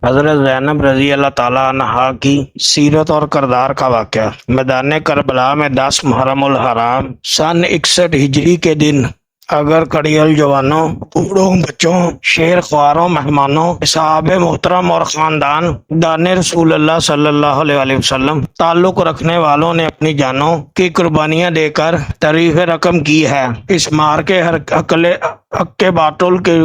حضرت زینب رضی اللہ تعالیٰ عنہا کی سیرت اور کردار کا واقعہ۔ میدان کربلا میں 10 محرم الحرام سن 61 ہجری کے دن اگر کڑیل جوانوں، بوڑھوں، بچوں، شیر خواروں، مہمانوں، صحاب محترم اور خاندان دان رسول اللہ صلی اللہ علیہ وسلم تعلق رکھنے والوں نے اپنی جانوں کی قربانیاں دے کر تعریف رقم کی ہے۔ اس مار کے حق باطل کے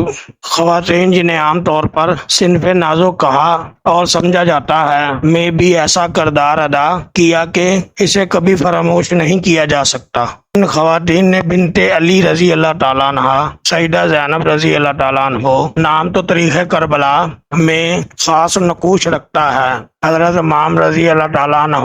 خواتین، جنہیں عام طور پر صنف نازک کہا اور سمجھا جاتا ہے، میں بھی ایسا کردار ادا کیا کہ اسے کبھی فراموش نہیں کیا جا سکتا۔ ان خواتین نے بنت علی رضی اللہ تعالیٰ عنہ، سیدہ زینب رضی اللہ تعالیٰ عنہ نام تو تاریخ کربلا میں خاص نقوش رکھتا ہے۔ حضرت امام رضی اللہ تعالیٰ عنہ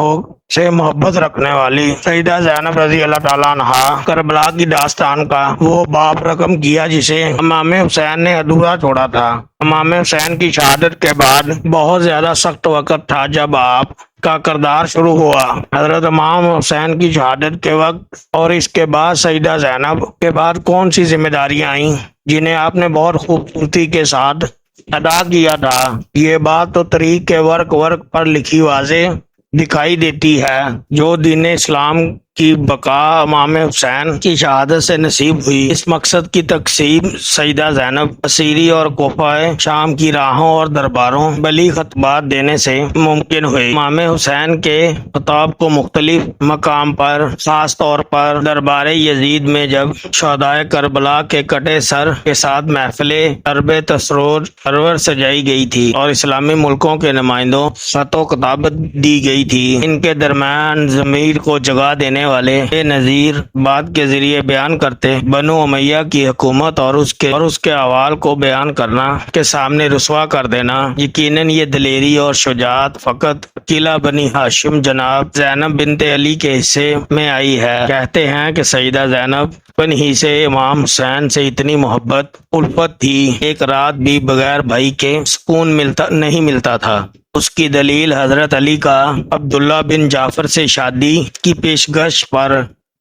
سے محبت رکھنے والی سیدہ زینب رضی اللہ تعالیٰ عنہ کربلا کی داستان کا وہ باب رقم کیا جسے امام حسین نے ادھورا چھوڑا تھا۔ امام حسین کی شہادت کے بعد بہت زیادہ سخت وقت تھا جب آپ کا کردار شروع ہوا۔ حضرت امام حسین کی شہادت کے وقت اور اس کے بعد سیدہ زینب کے بعد کون سی ذمہ داریاں آئیں جنہیں آپ نے بہت خوبصورتی کے ساتھ ادا کیا تھا، یہ بات تو تاریخ کے ورق پر لکھی واضح دکھائی دیتی ہے۔ جو دین اسلام کی بقا امام حسین کی شہادت سے نصیب ہوئی، اس مقصد کی تقسیم سیدہ زینب اسیری اور کوفہ شام کی راہوں اور درباروں بلی خطبات دینے سے ممکن ہوئی۔ امام حسین کے خطاب کو مختلف مقام پر، خاص طور پر دربار یزید میں جب شہدائے کربلا کے کٹے سر کے ساتھ محفل عرب تسرور سجائی گئی تھی اور اسلامی ملکوں کے نمائندوں خط و کتابت دی گئی تھی، ان کے درمیان ضمیر کو جگا دینے والے بے نظیر بات کے ذریعے بیان کرتے بنو امیہ کی حکومت اور اس کے احوال کو بیان کرنا کے سامنے رسوا کر دینا۔ یقیناً یہ دلیری اور شجاعت فقط قلعہ بنی ہاشم جناب زینب بنت علی کے حصے میں آئی ہے۔ کہتے ہیں کہ سیدہ زینب بن ہی سے امام حسین سے اتنی محبت الفت تھی، ایک رات بھی بغیر بھائی کے سکون نہیں ملتا تھا۔ اس کی دلیل حضرت علی کا عبداللہ بن جعفر سے شادی کی پیشکش پر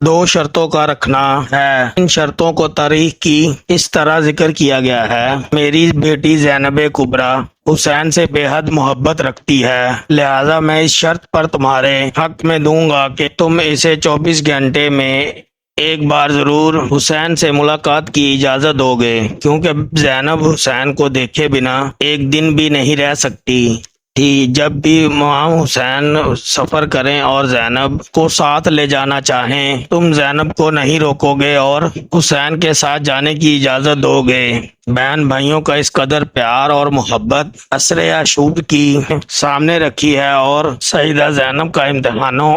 2 شرطوں کا رکھنا ہے۔ ان شرطوں کو تاریخ کی اس طرح ذکر کیا گیا ہے: میری بیٹی زینب کبریٰ حسین سے بے حد محبت رکھتی ہے، لہذا میں اس شرط پر تمہارے حق میں دوں گا کہ تم اسے 24 گھنٹے میں ایک بار ضرور حسین سے ملاقات کی اجازت دو گے، کیونکہ زینب حسین کو دیکھے بنا ایک دن بھی نہیں رہ سکتی تھی۔ جب بھی امام حسین سفر کریں اور زینب کو ساتھ لے جانا چاہیں، تم زینب کو نہیں روکو گے اور حسین کے ساتھ جانے کی اجازت دو گے۔ بہن بھائیوں کا اس قدر پیار اور محبت عصر آشوب کی سامنے رکھی ہے اور سیدہ زینب کا امتحانوں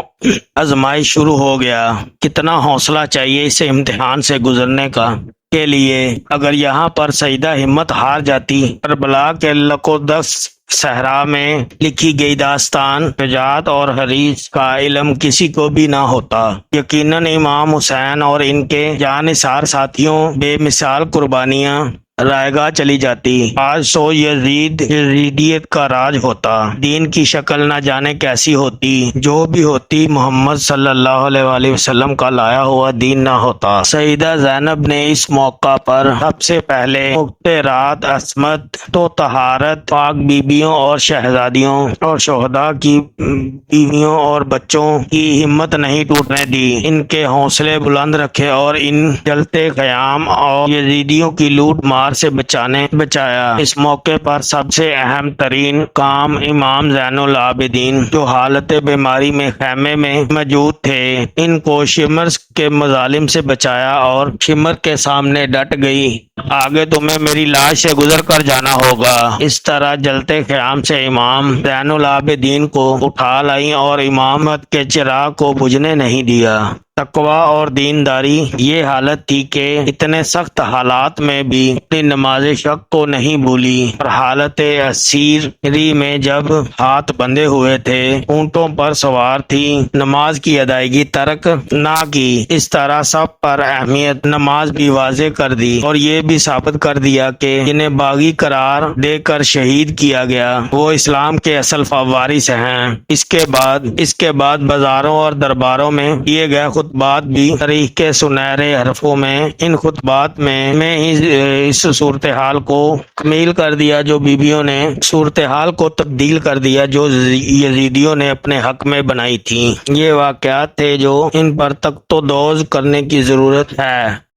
آزمائش شروع ہو گیا۔ کتنا حوصلہ چاہیے اسے امتحان سے گزرنے کا کے لیے۔ اگر یہاں پر سیدہ ہمت ہار جاتی، کربلا کے لقودس صحرا میں لکھی گئی داستان شجاعت اور حریص کا علم کسی کو بھی نہ ہوتا۔ یقیناً امام حسین اور ان کے جانثار ساتھیوں بے مثال قربانیاں رائے گاہ چلی جاتی۔ آج سو یزیدیت کا راج ہوتا، دین کی شکل نہ جانے کیسی ہوتی، جو بھی ہوتی محمد صلی اللہ علیہ وسلم کا لایا ہوا دین نہ ہوتا۔ سیدہ زینب نے اس موقع پر سب سے پہلے مقترات عصمت تو طہارت، پاک بیویوں اور شہزادیوں اور شہداء کی بیویوں اور بچوں کی ہمت نہیں ٹوٹنے دی، ان کے حوصلے بلند رکھے اور ان جلتے قیام اور یزیدیوں کی لوٹ مار سے بچایا۔ اس موقع پر سب سے اہم ترین کام امام زین العابدین، جو حالت بیماری میں خیمے میں موجود تھے، ان کو شمر کے مظالم سے بچایا اور شمر کے سامنے ڈٹ گئی، آگے تمہیں میری لاش سے گزر کر جانا ہوگا۔ اس طرح جلتے قیام سے امام زین العابدین کو اٹھا لائیں اور امامت کے چراغ کو بجھنے نہیں دیا۔ تقوی اور دینداری یہ حالت تھی کہ اتنے سخت حالات میں بھی اپنی نماز شب کو نہیں بھولی، اور حالت اسیری میں جب ہاتھ بندھے ہوئے تھے، اونٹوں پر سوار تھی، نماز کی ادائیگی ترک نہ کی۔ اس طرح سب پر اہمیت نماز بھی واضح کر دی اور یہ بھی ثابت کر دیا کہ جنہیں باغی قرار دے کر شہید کیا گیا وہ اسلام کے اصل وارث ہیں۔ اس کے بعد بازاروں اور درباروں میں کیے گئے خطبات بھی تاریخ کے سنہرے حرفوں میں ان خطبات میں ہی اس صورتحال کو تکمیل کر دیا، جو بیبیوں نے صورتحال کو تبدیل کر دیا جو یزیدیوں نے اپنے حق میں بنائی تھی۔ یہ واقعات تھے جو ان پر تخت و دوز کرنے کی ضرورت ہے۔